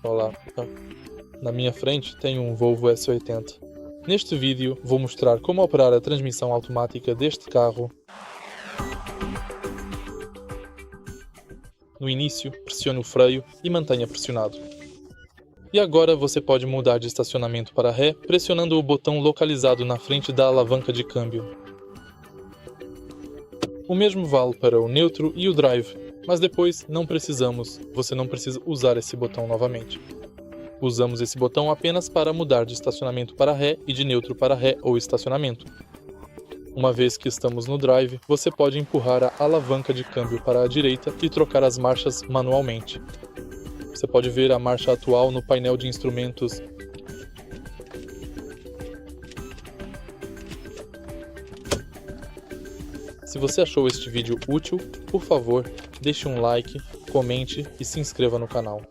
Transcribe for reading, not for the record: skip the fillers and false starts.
Olá, na minha frente tem um Volvo S80. Neste vídeo vou mostrar como operar a transmissão automática deste carro. No início, pressione o freio e mantenha pressionado. E agora você pode mudar de estacionamento para ré pressionando o botão localizado na frente da alavanca de câmbio. O mesmo vale para o neutro e o drive, mas depois você não precisa usar esse botão novamente. Usamos esse botão apenas para mudar de estacionamento para ré e de neutro para ré ou estacionamento. Uma vez que estamos no drive, você pode empurrar a alavanca de câmbio para a direita e trocar as marchas manualmente. Você pode ver a marcha atual no painel de instrumentos. Se você achou este vídeo útil, por favor, deixe um like, comente e se inscreva no canal.